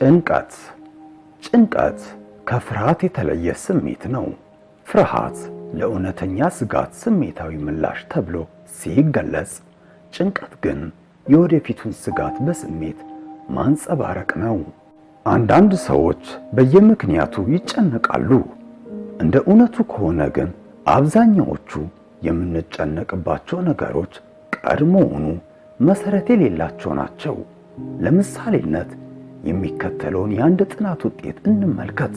ጭንቀት ከፍርሃት የተለየ ስሜት ነው። ፍርሃት ለእውነተኛ ስጋት ስሜታዊ ምላሽ ተብሎ ሲገለጽ፣ ጭንቀት ግን የወደፊቱን ስጋት በስሜት ማንጸባረቅ ነው። አንዳንድ ሰዎች በየምክንያቱ ይጨነቃሉ። እንደ እውነቱ ከሆነ ግን አብዛኛዎቹ የምንጨነቅባቸው ነገሮች ቀድሞውኑ መሰረት የሌላቸው ናቸው። ለምሳሌነት የሚከተለውን የአንድ ጥናት ውጤት እንመልከት።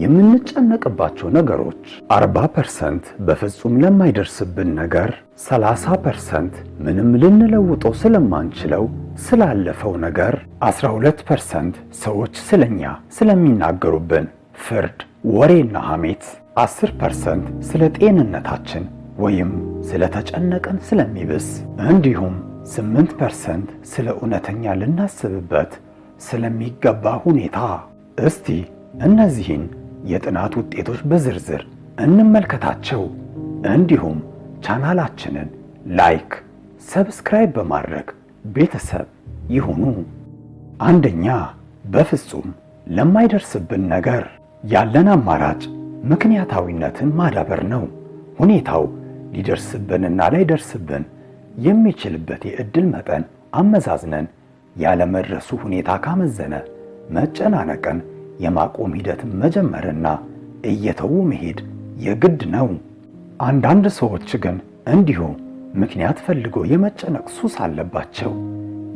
የምንጨነቅባቸው ነገሮች 40% በፍጹም ለማይደርስብን ነገር፣ 30% ምንም ልንለውጠው ስለማንችለው ስላለፈው ነገር፣ 12% ሰዎች ስለኛ ስለሚናገሩብን ፍርድ፣ ወሬና ሐሜት፣ 10% ስለ ጤንነታችን ወይም ስለተጨነቀን ስለሚብስ፣ እንዲሁም 8% ስለ እውነተኛ ልናስብበት ስለሚገባ ሁኔታ። እስቲ እነዚህን የጥናት ውጤቶች በዝርዝር እንመልከታቸው። እንዲሁም ቻናላችንን ላይክ፣ ሰብስክራይብ በማድረግ ቤተሰብ ይሁኑ። አንደኛ፣ በፍጹም ለማይደርስብን ነገር ያለን አማራጭ ምክንያታዊነትን ማዳበር ነው። ሁኔታው ሊደርስብንና ላይደርስብን የሚችልበት የዕድል መጠን አመዛዝነን ያለመድረሱ ሁኔታ ካመዘነ መጨናነቅን የማቆም ሂደትን መጀመርና እየተዉ መሄድ የግድ ነው። አንዳንድ ሰዎች ግን እንዲሁ ምክንያት ፈልጎ የመጨነቅ ሱስ አለባቸው።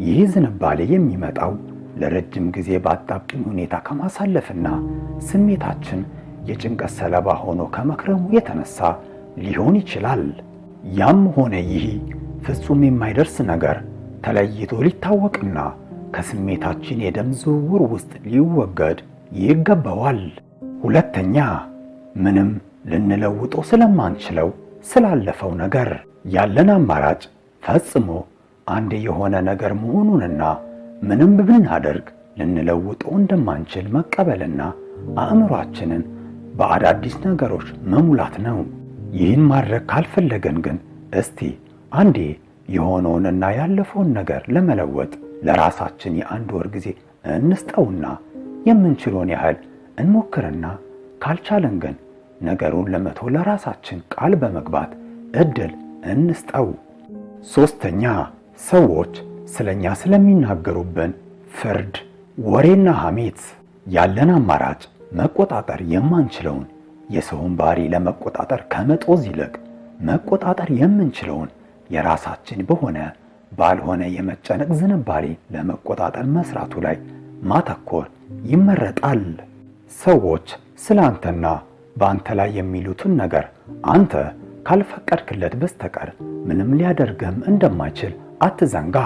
ይህ ዝንባሌ የሚመጣው ለረጅም ጊዜ በአጣብቂኝ ሁኔታ ከማሳለፍና ስሜታችን የጭንቀት ሰለባ ሆኖ ከመክረሙ የተነሳ ሊሆን ይችላል። ያም ሆነ ይህ ፍጹም የማይደርስ ነገር ተለይቶ ሊታወቅና ከስሜታችን የደም ዝውውር ውስጥ ሊወገድ ይገባዋል። ሁለተኛ፣ ምንም ልንለውጠው ስለማንችለው ስላለፈው ነገር ያለን አማራጭ ፈጽሞ አንድ የሆነ ነገር መሆኑንና ምንም ብናደርግ ልንለውጠው እንደማንችል መቀበልና አእምሯችንን በአዳዲስ ነገሮች መሙላት ነው። ይህን ማድረግ ካልፈለገን ግን እስቲ አንዴ የሆነውንና ያለፈውን ነገር ለመለወጥ ለራሳችን የአንድ ወር ጊዜ እንስጠውና የምንችለውን ያህል እንሞክርና ካልቻለን ግን ነገሩን ለመተው ለራሳችን ቃል በመግባት እድል እንስጠው። ሶስተኛ፣ ሰዎች ስለኛ ስለሚናገሩብን ፍርድ፣ ወሬና ሐሜት ያለን አማራጭ መቆጣጠር የማንችለውን የሰውን ባህሪ ለመቆጣጠር ከመጦዝ ይልቅ መቆጣጠር የምንችለውን የራሳችን በሆነ ባልሆነ የመጨነቅ ዝንባሌ ለመቆጣጠር መስራቱ ላይ ማተኮር ይመረጣል። ሰዎች ስላንተና በአንተ ላይ የሚሉትን ነገር አንተ ካልፈቀድክለት በስተቀር ምንም ሊያደርግህም እንደማይችል አትዘንጋ።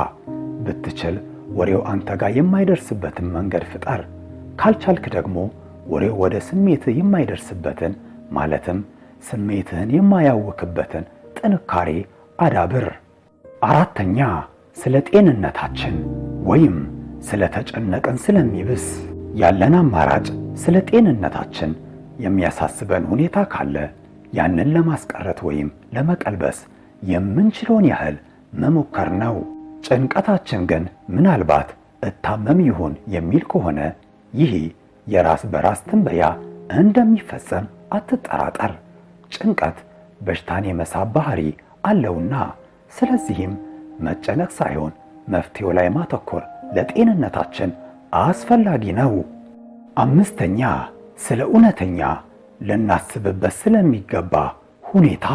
ብትችል ወሬው አንተ ጋር የማይደርስበትን መንገድ ፍጠር። ካልቻልክ ደግሞ ወሬው ወደ ስሜትህ የማይደርስበትን ማለትም ስሜትህን የማያውክበትን ጥንካሬ አዳብር። አራተኛ፣ ስለ ጤንነታችን ወይም ስለ ተጨነቀን ስለሚብስ ያለን አማራጭ ስለ ጤንነታችን የሚያሳስበን ሁኔታ ካለ ያንን ለማስቀረት ወይም ለመቀልበስ የምንችለውን ያህል መሞከር ነው። ጭንቀታችን ግን ምናልባት እታመም ይሆን የሚል ከሆነ ይህ የራስ በራስ ትንበያ እንደሚፈጸም አትጠራጠር። ጭንቀት በሽታን የመሳብ ባህሪ አለውና ስለዚህም መጨነቅ ሳይሆን መፍትሄው ላይ ማተኮር ለጤንነታችን አስፈላጊ ነው። አምስተኛ፣ ስለ እውነተኛ ልናስብበት ስለሚገባ ሁኔታ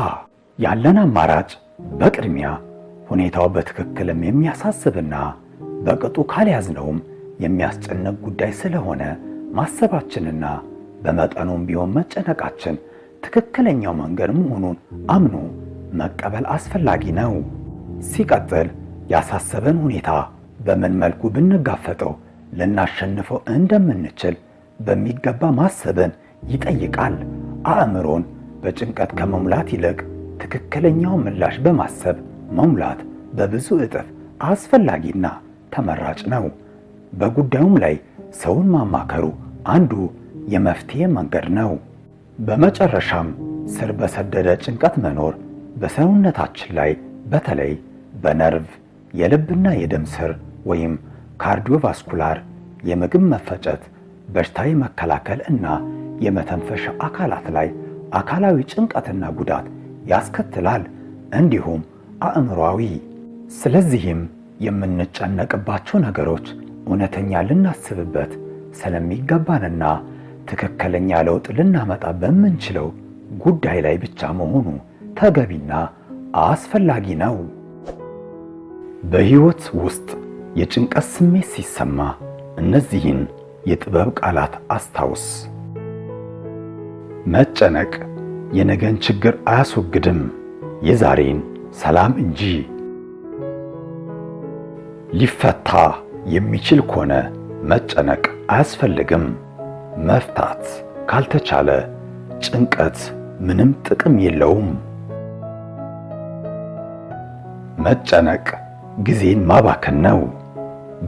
ያለን አማራጭ በቅድሚያ ሁኔታው በትክክልም የሚያሳስብና በቅጡ ካልያዝነውም የሚያስጨንቅ ጉዳይ ስለሆነ ማሰባችንና በመጠኑም ቢሆን መጨነቃችን ትክክለኛው መንገድ መሆኑን አምኖ መቀበል አስፈላጊ ነው። ሲቀጥል ያሳሰበን ሁኔታ በምን መልኩ ብንጋፈጠው ልናሸንፈው እንደምንችል በሚገባ ማሰብን ይጠይቃል። አእምሮን በጭንቀት ከመሙላት ይልቅ ትክክለኛው ምላሽ በማሰብ መሙላት በብዙ እጥፍ አስፈላጊና ተመራጭ ነው። በጉዳዩም ላይ ሰውን ማማከሩ አንዱ የመፍትሄ መንገድ ነው። በመጨረሻም ስር በሰደደ ጭንቀት መኖር በሰውነታችን ላይ በተለይ በነርቭ፣ የልብና የደም ስር ወይም ካርዲዮቫስኩላር የምግብ መፈጨት፣ በሽታ የመከላከል እና የመተንፈሻ አካላት ላይ አካላዊ ጭንቀትና ጉዳት ያስከትላል፣ እንዲሁም አእምሯዊ። ስለዚህም የምንጨነቅባቸው ነገሮች እውነተኛ ልናስብበት ስለሚገባንና ትክክለኛ ለውጥ ልናመጣ በምንችለው ጉዳይ ላይ ብቻ መሆኑ ተገቢና አስፈላጊ ነው። በሕይወት ውስጥ የጭንቀት ስሜት ሲሰማ እነዚህን የጥበብ ቃላት አስታውስ። መጨነቅ የነገን ችግር አያስወግድም፣ የዛሬን ሰላም እንጂ። ሊፈታ የሚችል ከሆነ መጨነቅ አያስፈልግም። መፍታት ካልተቻለ ጭንቀት ምንም ጥቅም የለውም። መጨነቅ ጊዜን ማባከን ነው።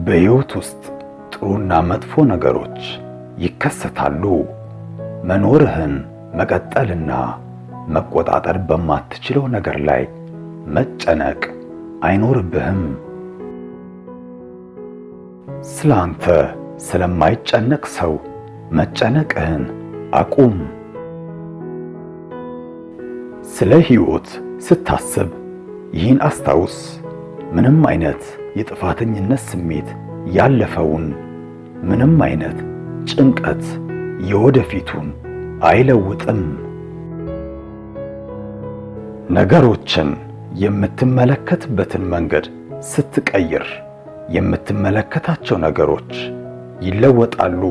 በሕይወት ውስጥ ጥሩና መጥፎ ነገሮች ይከሰታሉ። መኖርህን መቀጠልና መቆጣጠር በማትችለው ነገር ላይ መጨነቅ አይኖርብህም። ስላንተ ስለማይጨነቅ ሰው መጨነቅህን አቁም። ስለ ሕይወት ስታስብ ይህን አስታውስ። ምንም አይነት የጥፋተኝነት ስሜት ያለፈውን፣ ምንም አይነት ጭንቀት የወደፊቱን አይለውጥም። ነገሮችን የምትመለከትበትን መንገድ ስትቀይር የምትመለከታቸው ነገሮች ይለወጣሉ።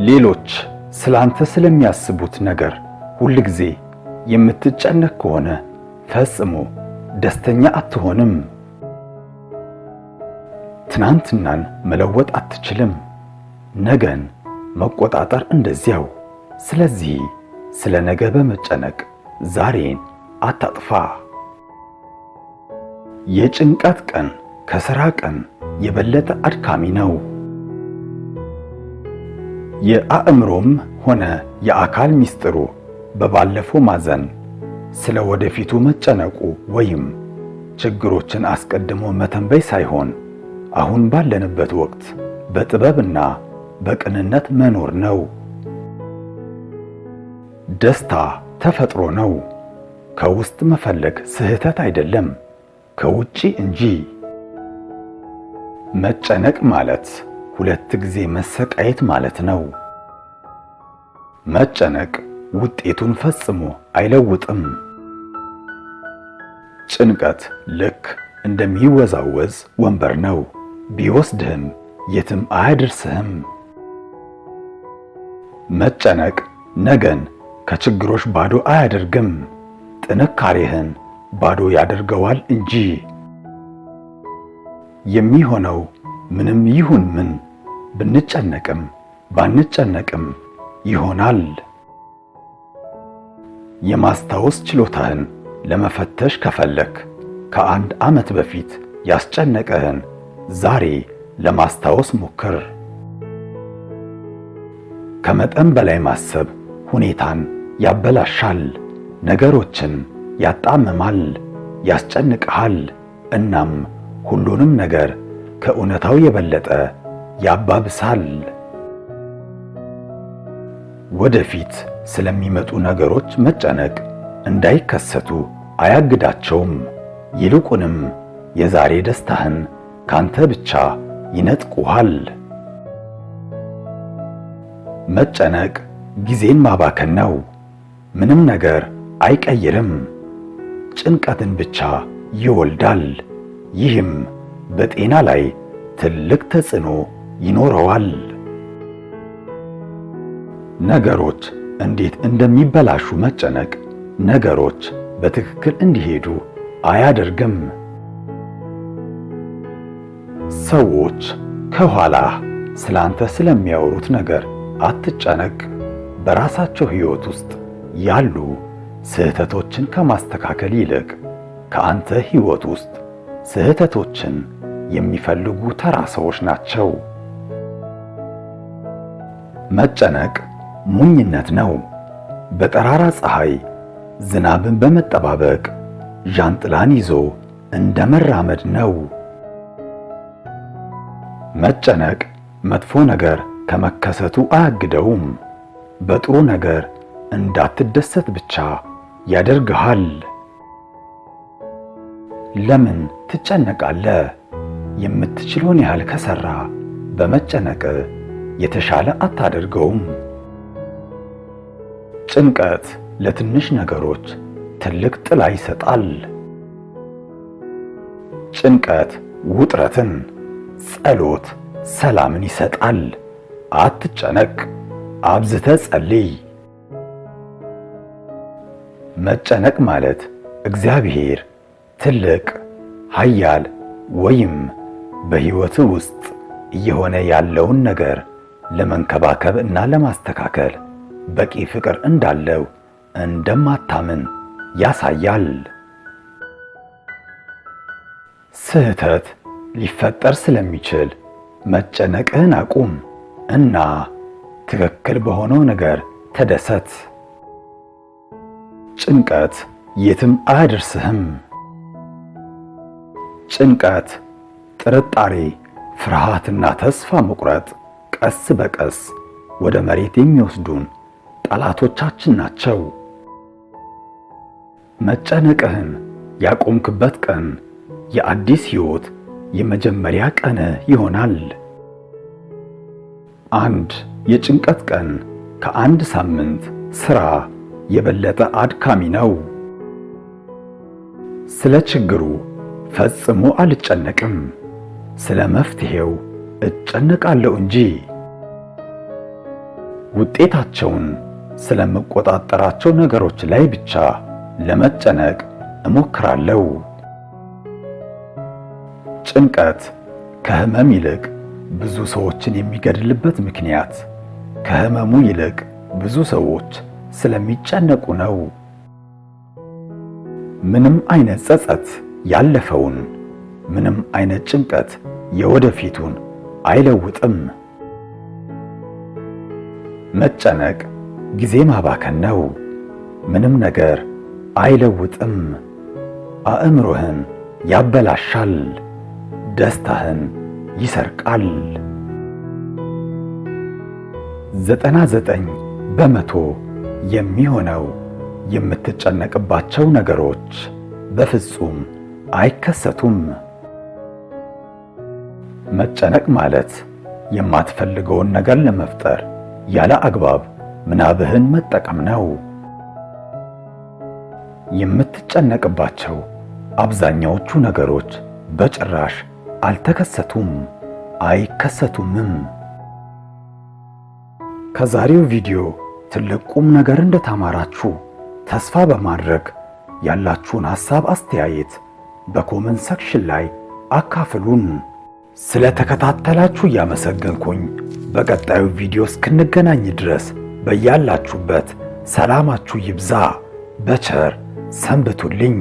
ሌሎች ስላንተ ስለሚያስቡት ነገር ሁልጊዜ የምትጨነቅ ከሆነ ፈጽሞ ደስተኛ አትሆንም። ትናንትናን መለወጥ አትችልም፣ ነገን መቆጣጠር እንደዚያው። ስለዚህ ስለ ነገ በመጨነቅ ዛሬን አታጥፋ። የጭንቀት ቀን ከሥራ ቀን የበለጠ አድካሚ ነው። የአእምሮም ሆነ የአካል ሚስጥሩ በባለፈው ማዘን፣ ስለ ወደፊቱ መጨነቁ ወይም ችግሮችን አስቀድሞ መተንበይ ሳይሆን አሁን ባለንበት ወቅት በጥበብና በቅንነት መኖር ነው። ደስታ ተፈጥሮ ነው። ከውስጥ መፈለግ ስህተት አይደለም፣ ከውጪ እንጂ። መጨነቅ ማለት ሁለት ጊዜ መሰቃየት ማለት ነው። መጨነቅ ውጤቱን ፈጽሞ አይለውጥም። ጭንቀት ልክ እንደሚወዛወዝ ወንበር ነው። ቢወስድህም የትም አያደርስህም። መጨነቅ ነገን ከችግሮች ባዶ አያደርግም፣ ጥንካሬህን ባዶ ያደርገዋል እንጂ። የሚሆነው ምንም ይሁን ምን ብንጨነቅም ባንጨነቅም ይሆናል። የማስታወስ ችሎታህን ለመፈተሽ ከፈለክ ከ1 ዓመት በፊት ያስጨነቀህን ዛሬ ለማስታወስ ሞክር። ከመጠን በላይ ማሰብ ሁኔታን ያበላሻል፣ ነገሮችን ያጣምማል፣ ያስጨንቅሃል፣ እናም ሁሉንም ነገር ከእውነታው የበለጠ ያባብሳል። ወደፊት ስለሚመጡ ነገሮች መጨነቅ እንዳይከሰቱ አያግዳቸውም። ይልቁንም የዛሬ ደስታህን ካንተ ብቻ ይነጥቁሃል። መጨነቅ ጊዜን ማባከን ነው። ምንም ነገር አይቀይርም፣ ጭንቀትን ብቻ ይወልዳል። ይህም በጤና ላይ ትልቅ ተጽዕኖ ይኖረዋል። ነገሮች እንዴት እንደሚበላሹ መጨነቅ ነገሮች በትክክል እንዲሄዱ አያደርግም። ሰዎች ከኋላ ስላንተ ስለሚያወሩት ነገር አትጨነቅ። በራሳቸው ሕይወት ውስጥ ያሉ ስህተቶችን ከማስተካከል ይልቅ ከአንተ ሕይወት ውስጥ ስህተቶችን የሚፈልጉ ተራ ሰዎች ናቸው። መጨነቅ ሞኝነት ነው። በጠራራ ፀሐይ ዝናብን በመጠባበቅ ዣንጥላን ይዞ እንደ መራመድ ነው። መጨነቅ መጥፎ ነገር ከመከሰቱ አያግደውም። በጥሩ ነገር እንዳትደሰት ብቻ ያደርግሃል። ለምን ትጨነቃለህ? የምትችለውን ያህል ከሰራ በመጨነቅ የተሻለ አታደርገውም። ጭንቀት ለትንሽ ነገሮች ትልቅ ጥላ ይሰጣል። ጭንቀት ውጥረትን፣ ጸሎት ሰላምን ይሰጣል። አትጨነቅ፣ አብዝተህ ጸልይ። መጨነቅ ማለት እግዚአብሔር ትልቅ ኃያል ወይም በሕይወት ውስጥ እየሆነ ያለውን ነገር ለመንከባከብ እና ለማስተካከል በቂ ፍቅር እንዳለው እንደማታምን ያሳያል። ስህተት ሊፈጠር ስለሚችል መጨነቅህን አቁም እና ትክክል በሆነው ነገር ተደሰት። ጭንቀት የትም አያደርስህም። ጭንቀት፣ ጥርጣሬ፣ ፍርሃትና ተስፋ መቁረጥ ቀስ በቀስ ወደ መሬት የሚወስዱን ጠላቶቻችን ናቸው። መጨነቅህን ያቆምክበት ቀን የአዲስ ሕይወት የመጀመሪያ ቀን ይሆናል። አንድ የጭንቀት ቀን ከአንድ ሳምንት ሥራ የበለጠ አድካሚ ነው። ስለ ችግሩ ፈጽሞ አልጨነቅም፣ ስለ መፍትሄው እጨነቃለሁ እንጂ። ውጤታቸውን ስለምቆጣጠራቸው ነገሮች ላይ ብቻ ለመጨነቅ እሞክራለሁ። ጭንቀት ከህመም ይልቅ ብዙ ሰዎችን የሚገድልበት ምክንያት ከህመሙ ይልቅ ብዙ ሰዎች ስለሚጨነቁ ነው። ምንም አይነት ጸጸት ያለፈውን፣ ምንም አይነት ጭንቀት የወደፊቱን አይለውጥም። መጨነቅ ጊዜ ማባከን ነው። ምንም ነገር አይለውጥም። አእምሮህን ያበላሻል፣ ደስታህን ይሰርቃል። 99% የሚሆነው የምትጨነቅባቸው ነገሮች በፍጹም አይከሰቱም። መጨነቅ ማለት የማትፈልገውን ነገር ለመፍጠር ያለ አግባብ ምናብህን መጠቀም ነው። የምትጨነቅባቸው አብዛኛዎቹ ነገሮች በጭራሽ አልተከሰቱም፣ አይከሰቱምም። ከዛሬው ቪዲዮ ትልቅ ቁም ነገር እንደተማራችሁ ተስፋ በማድረግ ያላችሁን ሐሳብ፣ አስተያየት በኮመንት ሰክሽን ላይ አካፍሉን። ስለተከታተላችሁ እያመሰገንኩኝ በቀጣዩ ቪዲዮ እስክንገናኝ ድረስ በያላችሁበት ሰላማችሁ ይብዛ። በቸር ሰንብቱልኝ።